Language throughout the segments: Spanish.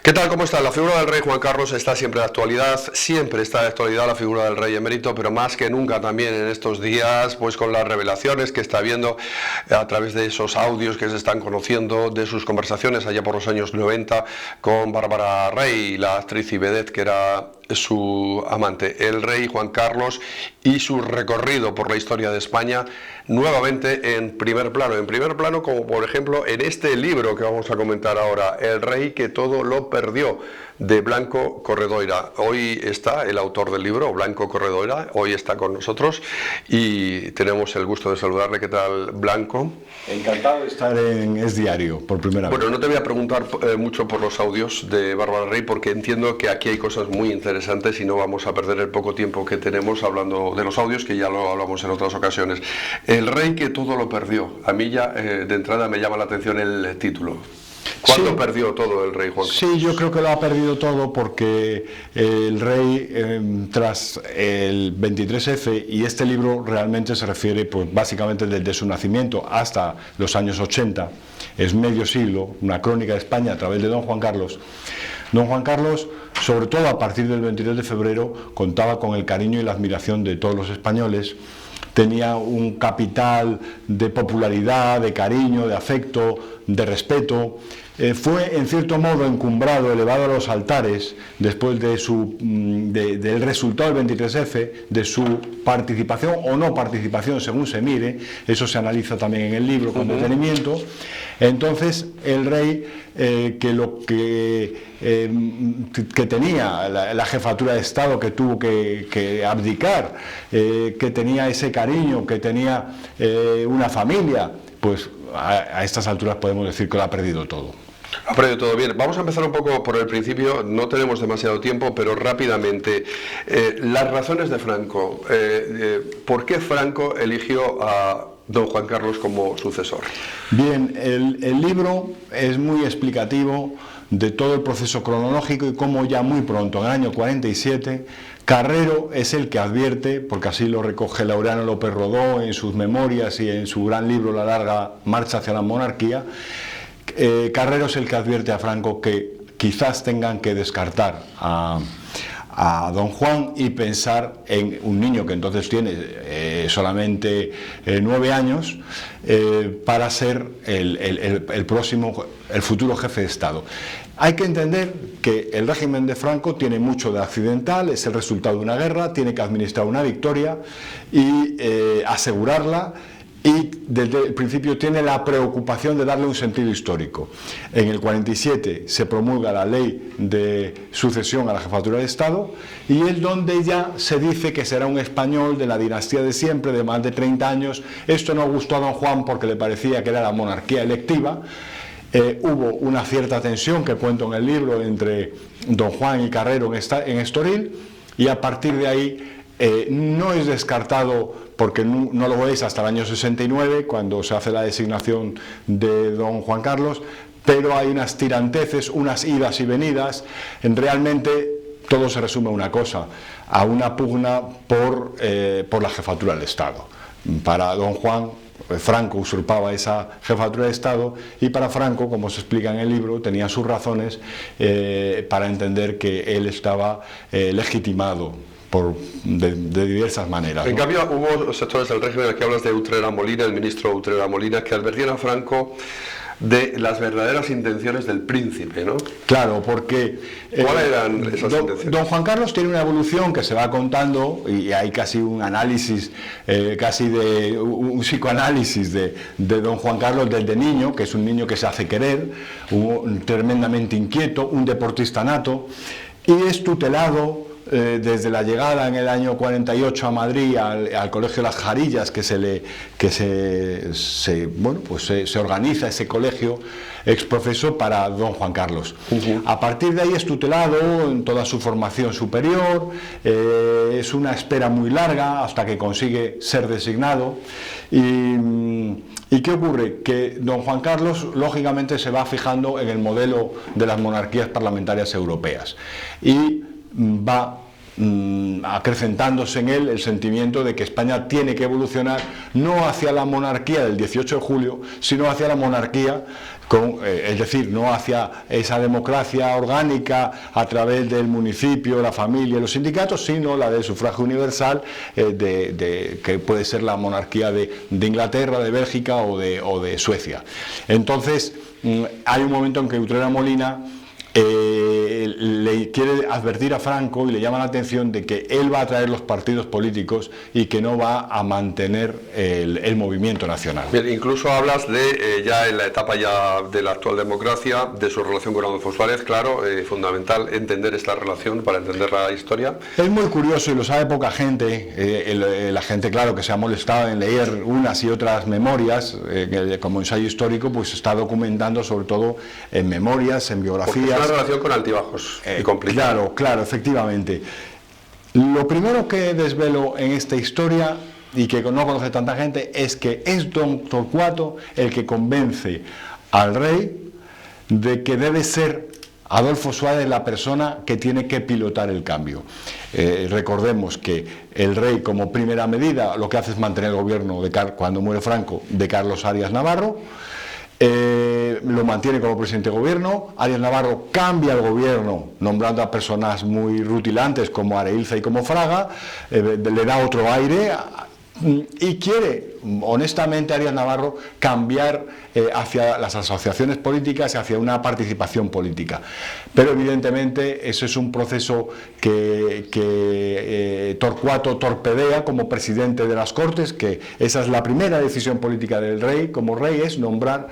¿Qué tal? ¿Cómo está? La figura del rey Juan Carlos está siempre de actualidad, siempre está de actualidad la figura del rey emérito, pero más que nunca también en estos días, pues con las revelaciones que está viendo a través de esos audios que se están conociendo, de sus conversaciones allá por los años 90 con Bárbara Rey, la actriz y vedette que era su amante, el rey Juan Carlos, y su recorrido por la historia de España nuevamente en primer plano como por ejemplo en este libro que vamos a comentar ahora, El rey que todo lo perdió, de Blanco Corredoira. Hoy está el autor del libro, Blanco Corredoira, hoy está con nosotros y tenemos el gusto de saludarle. ¿Qué tal, Blanco? Encantado de estar en Es Diario por primera vez. Bueno, no te voy a preguntar mucho por los audios de Bárbara Rey porque entiendo que aquí hay cosas muy interesantes y no vamos a perder el poco tiempo que tenemos hablando de los audios, que ya lo hablamos en otras ocasiones. El rey que todo lo perdió. A mí ya de entrada me llama la atención el título. ¿Cuándo perdió todo el rey Juan Carlos? Sí, yo creo que lo ha perdido todo porque el rey, tras el 23F, y este libro realmente se refiere pues, básicamente desde su nacimiento hasta los años 80, es medio siglo, una crónica de España a través de don Juan Carlos. Don Juan Carlos, sobre todo a partir del 23 de febrero, contaba con el cariño y la admiración de todos los españoles. Tenía un capital de popularidad, de cariño, de afecto, de respeto. Fue en cierto modo encumbrado, elevado a los altares después de del resultado del 23F, de su participación o no participación según se mire. Eso se analiza también en el libro con detenimiento. Entonces el rey que tenía la jefatura de Estado, que tuvo que abdicar, que tenía ese cariño, que tenía una familia, pues a estas alturas podemos decir que lo ha perdido todo. Ha perdido todo. Bien, vamos a empezar un poco por el principio, no tenemos demasiado tiempo, pero rápidamente. Las razones de Franco, ¿por qué Franco eligió a don Juan Carlos como sucesor? Bien, el libro es muy explicativo de todo el proceso cronológico y cómo ya muy pronto, en el año 47, Carrero es el que advierte, porque así lo recoge Laureano López Rodó en sus memorias y en su gran libro La larga marcha hacia la monarquía. Carrero es el que advierte a Franco que quizás tengan que descartar a don Juan y pensar en un niño que entonces tiene solamente 9 años para ser el futuro jefe de Estado. Hay que entender que el régimen de Franco tiene mucho de accidental, es el resultado de una guerra, tiene que administrar una victoria y asegurarla. Y desde el principio tiene la preocupación de darle un sentido histórico. En el 47 se promulga la ley de sucesión a la jefatura de Estado y es donde ya se dice que será un español de la dinastía de siempre, de más de 30 años. Esto no gustó a don Juan porque le parecía que era la monarquía electiva. Hubo una cierta tensión que cuento en el libro entre don Juan y Carrero en Estoril, y a partir de ahí no es descartado, porque no lo es hasta el año 69, cuando se hace la designación de don Juan Carlos, pero hay unas tiranteces, unas idas y venidas. Realmente todo se resume a una cosa, a una pugna por la jefatura del Estado. Para don Juan, Franco usurpaba esa jefatura de Estado, y para Franco, como se explica en el libro, tenía sus razones para entender que él estaba legitimado de diversas maneras, ¿no? En cambio, hubo sectores del régimen, aquí hablas de Utrera Molina, el ministro Utrera Molina, que advertían a Franco de las verdaderas intenciones del príncipe, ¿no? Claro, porque ¿cuáles eran esas intenciones? Don Juan Carlos tiene una evolución que se va contando, y hay casi un análisis, casi de un psicoanálisis de don Juan Carlos desde niño, que es un niño que se hace querer, tremendamente inquieto, un deportista nato, y es tutelado desde la llegada en el año 48 a Madrid al Colegio Las Jarillas, que se organiza ese colegio exprofeso para don Juan Carlos. A partir de ahí es tutelado en toda su formación superior, es una espera muy larga hasta que consigue ser designado. ¿Y qué ocurre? Que don Juan Carlos lógicamente se va fijando en el modelo de las monarquías parlamentarias europeas y va acrecentándose en él el sentimiento de que España tiene que evolucionar no hacia la monarquía del 18 de julio, sino hacia la monarquía es decir, no hacia esa democracia orgánica a través del municipio, la familia y los sindicatos, sino la del sufragio universal, que puede ser la monarquía de Inglaterra, de Bélgica o de Suecia. Entonces, hay un momento en que Utrera Molina le quiere advertir a Franco y le llama la atención de que él va a traer los partidos políticos y que no va a mantener el movimiento nacional. Bien, incluso hablas de, ya en la etapa ya de la actual democracia, de su relación con Adolfo Suárez. Claro, fundamental entender esta relación para entender la historia. Es muy curioso y lo sabe poca gente, la gente, claro, que se ha molestado en leer unas y otras memorias, como ensayo histórico, pues está documentando sobre todo en memorias, en biografías. Una relación con altibajos y complicada. Claro, efectivamente. Lo primero que desvelo en esta historia, y que no conoce tanta gente, es que es don Torcuato el que convence al rey de que debe ser Adolfo Suárez la persona que tiene que pilotar el cambio. Recordemos que el rey, como primera medida, lo que hace es mantener el gobierno, cuando muere Franco, de Carlos Arias Navarro. Lo mantiene como presidente de gobierno. Arias Navarro cambia el gobierno nombrando a personas muy rutilantes como Areilza y como Fraga, le da otro aire y quiere, honestamente, Arias Navarro cambiar hacia las asociaciones políticas y hacia una participación política. Pero evidentemente ese es un proceso que Torcuato torpedea como presidente de las Cortes, que esa es la primera decisión política del rey como rey, es nombrar,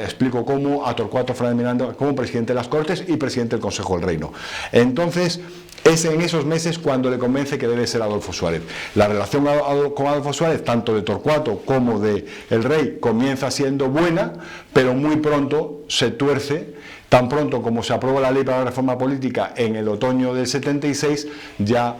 explico cómo, a Torcuato Fernández Miranda como presidente de las Cortes y presidente del Consejo del Reino. Entonces, es en esos meses cuando le convence que debe ser Adolfo Suárez. La relación con Adolfo Suárez, tanto de Torcuato como del rey, comienza siendo buena, pero muy pronto se tuerce. Tan pronto como se aprueba la ley para la reforma política en el otoño del 76, ya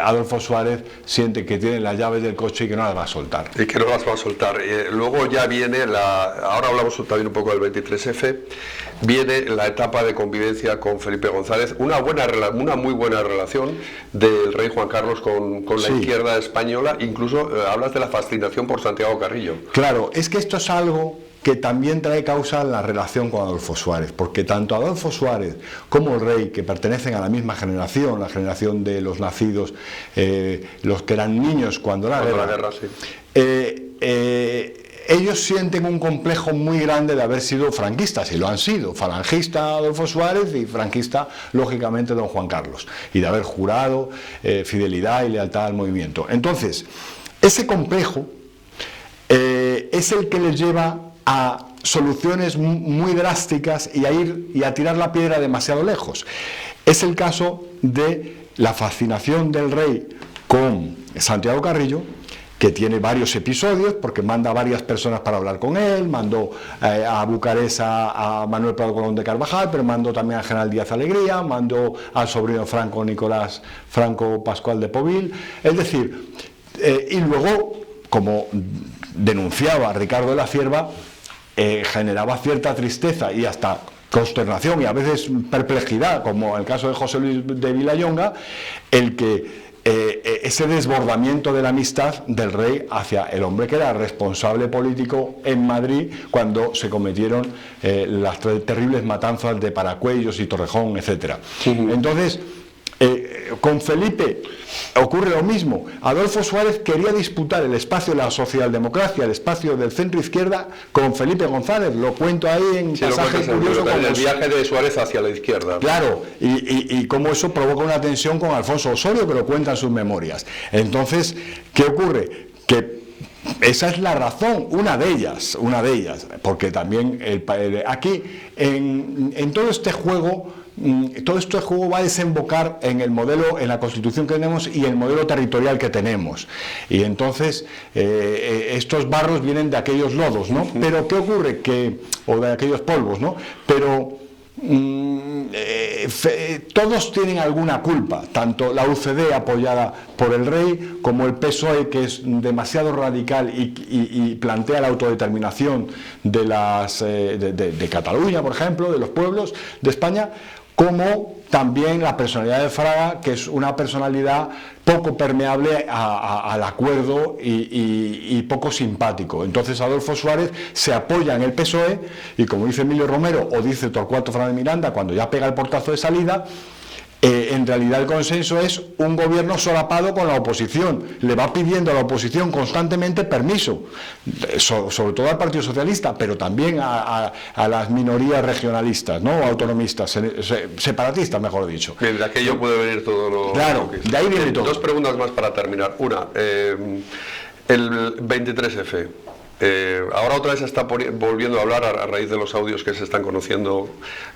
Adolfo Suárez siente que tiene las llaves del coche y que no las va a soltar. Y que no las va a soltar. Luego ya viene ahora hablamos también un poco del 23F, viene la etapa de convivencia con Felipe González, una muy buena relación del rey Juan Carlos con la izquierda española, incluso hablas de la fascinación por Santiago Carrillo. Claro, es que esto es algo que también trae causa la relación con Adolfo Suárez, porque tanto Adolfo Suárez como el rey, que pertenecen a la misma generación, la generación de los nacidos, los que eran niños cuando la guerra, ellos sienten un complejo muy grande de haber sido franquistas, y lo han sido, falangista Adolfo Suárez y franquista, lógicamente, don Juan Carlos, y de haber jurado fidelidad y lealtad al movimiento. Entonces, ese complejo es el que les lleva a soluciones muy drásticas y a tirar la piedra demasiado lejos. Es el caso de la fascinación del rey con Santiago Carrillo, que tiene varios episodios, porque manda a varias personas para hablar con él, mandó a Bucarest a Manuel Prado Colón de Carvajal, pero mandó también a General Díaz Alegría, mandó al sobrino Franco Nicolás Franco Pascual de Povil, es decir, y luego, como denunciaba Ricardo de la Cierva, generaba cierta tristeza y hasta consternación y a veces perplejidad, como el caso de José Luis de Villayonga, el que ese desbordamiento de la amistad del rey hacia el hombre que era responsable político en Madrid cuando se cometieron las terribles matanzas de Paracuellos y Torrejón, etc. Entonces, con Felipe ocurre lo mismo. Adolfo Suárez quería disputar el espacio de la socialdemocracia, el espacio del centro izquierda, con Felipe González. Lo cuento ahí en pasaje curioso. El viaje de Suárez hacia la izquierda. Claro, y cómo eso provoca una tensión con Alfonso Osorio, que lo cuenta en sus memorias. Entonces, ¿qué ocurre? Que esa es la razón, una de ellas, porque también aquí, en todo este juego va a desembocar en el modelo, en la constitución que tenemos y el modelo territorial que tenemos. Y entonces estos barros vienen de aquellos lodos, ¿no? Pero ¿qué ocurre? O de aquellos polvos, ¿no? Pero todos tienen alguna culpa, tanto la UCD apoyada por el rey como el PSOE, que es demasiado radical y plantea la autodeterminación de Cataluña, por ejemplo, de los pueblos de España, como también la personalidad de Fraga, que es una personalidad poco permeable al acuerdo y poco simpático. Entonces Adolfo Suárez se apoya en el PSOE y, como dice Emilio Romero o dice Torcuato Fernández Miranda cuando ya pega el portazo de salida, en realidad el consenso es un gobierno solapado con la oposición. Le va pidiendo a la oposición constantemente permiso, sobre todo al Partido Socialista, pero también a las minorías regionalistas, ¿no? O autonomistas, separatistas, mejor dicho. Bien, de aquello puede venir todo lo... Claro, de ahí viene todo. Dos preguntas más para terminar. Una, el 23F. Ahora otra vez se está volviendo a hablar a raíz de los audios que se están conociendo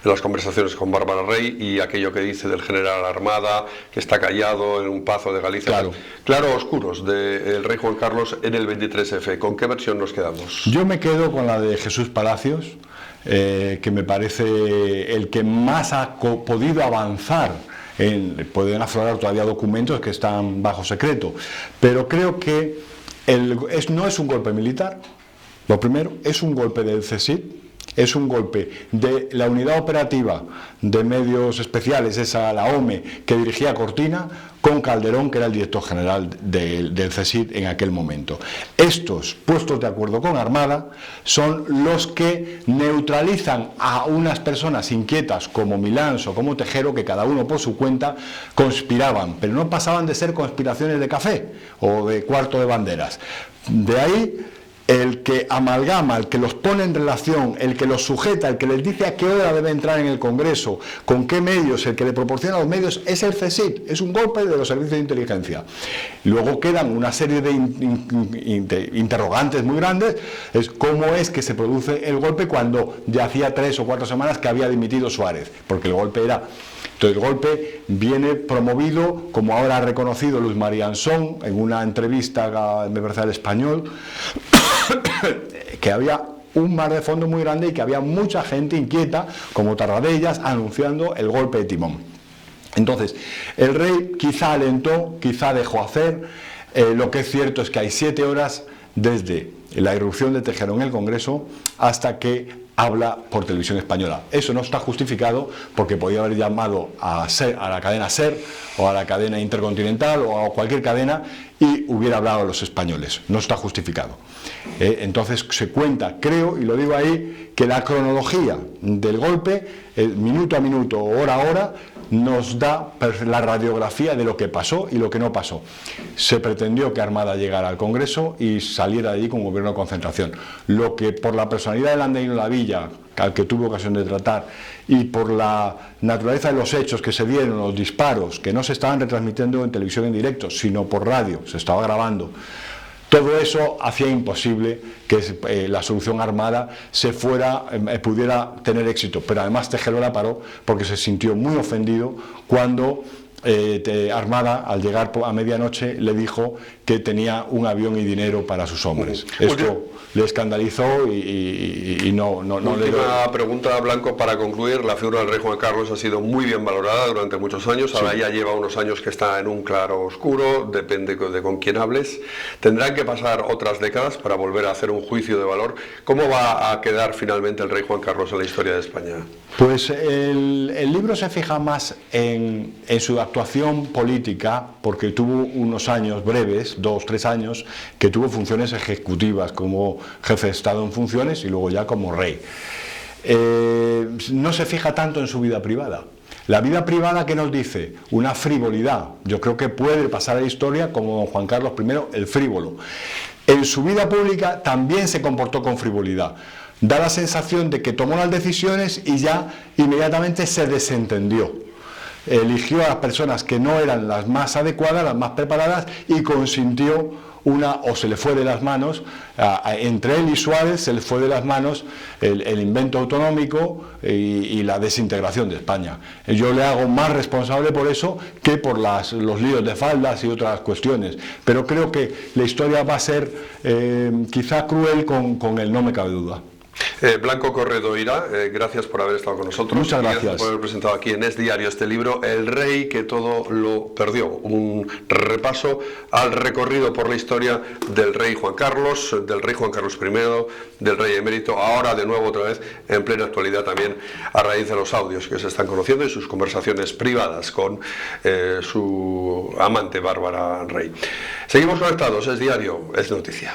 en las conversaciones con Bárbara Rey y aquello que dice del general Armada, que está callado en un pazo de Galicia. Claro, oscuros del rey Juan Carlos en el 23F. ¿Con qué versión nos quedamos? Yo me quedo con la de Jesús Palacios, que me parece el que más ha podido avanzar. Pueden aflorar todavía documentos que están bajo secreto, pero creo que no es un golpe militar. Lo primero, es un golpe del CSIC, es un golpe de la unidad operativa de medios especiales, esa la OME, que dirigía Cortina, con Calderón, que era el director general del CSIC en aquel momento. Estos, puestos de acuerdo con Armada, son los que neutralizan a unas personas inquietas como Milans o como Tejero, que cada uno por su cuenta conspiraban, pero no pasaban de ser conspiraciones de café o de cuarto de banderas. De ahí el que amalgama, el que los pone en relación, el que los sujeta, el que les dice a qué hora debe entrar en el Congreso, con qué medios, el que le proporciona los medios, es el CSIC, es un golpe de los servicios de inteligencia. Luego quedan una serie de interrogantes muy grandes, es cómo es que se produce el golpe cuando ya hacía 3 o 4 semanas que había dimitido Suárez, porque el golpe era... Entonces el golpe viene promovido, como ahora ha reconocido Luis María Ansón en una entrevista, me parece al Español, que había un mar de fondo muy grande y que había mucha gente inquieta, como Tarradellas, anunciando el golpe de timón. Entonces, el rey quizá alentó, quizá dejó hacer. Lo que es cierto es que hay 7 horas desde la irrupción de Tejero en el Congreso hasta que habla por televisión española. Eso no está justificado porque podía haber llamado a la cadena SER o a la cadena Intercontinental o a cualquier cadena y hubiera hablado a los españoles. No está justificado. Entonces se cuenta, creo, y lo digo ahí, que la cronología del golpe, minuto a minuto, hora a hora, nos da la radiografía de lo que pasó y lo que no pasó. Se pretendió que Armada llegara al Congreso y saliera de allí con un gobierno de concentración. Lo que por la personalidad de Landeino Lavilla, al que tuve ocasión de tratar, y por la naturaleza de los hechos que se dieron, los disparos, que no se estaban retransmitiendo en televisión en directo, sino por radio, se estaba grabando. Todo eso hacía imposible que la solución armada pudiera tener éxito, pero además Tejero la paró porque se sintió muy ofendido cuando Armada, al llegar a medianoche, le dijo que tenía un avión y dinero para sus hombres. Esto le escandalizó y no le dio. Última pregunta, Blanco, para concluir. La figura del rey Juan Carlos ha sido muy bien valorada durante muchos años. Ahora ya lleva unos años que está en un claro oscuro, depende de con quién hables. Tendrán que pasar otras décadas para volver a hacer un juicio de valor. ¿Cómo va a quedar finalmente el rey Juan Carlos en la historia de España? Pues el libro se fija más en su actuación política, porque tuvo unos años breves, 2 o 3 años, que tuvo funciones ejecutivas como jefe de Estado en funciones y luego ya como rey. No se fija tanto en su vida privada. La vida privada, ¿qué nos dice? Una frivolidad. Yo creo que puede pasar a la historia como Juan Carlos I, el frívolo. En su vida pública también se comportó con frivolidad. Da la sensación de que tomó las decisiones y ya inmediatamente se desentendió. Eligió a las personas que no eran las más adecuadas, las más preparadas, y consintió o se le fue de las manos, entre él y Suárez se le fue de las manos el invento autonómico y la desintegración de España. Yo le hago más responsable por eso que por los líos de faldas y otras cuestiones, pero creo que la historia va a ser quizá cruel con él, no me cabe duda. Blanco Corredoira, gracias por haber estado con nosotros. Muchas gracias. Gracias por haber presentado aquí en Es Diario este libro, El rey que todo lo perdió. Un repaso al recorrido por la historia del rey Juan Carlos I, del rey emérito, ahora de nuevo otra vez en plena actualidad también a raíz de los audios que se están conociendo y sus conversaciones privadas con su amante Bárbara Rey. Seguimos conectados, Es Diario, Es Noticia.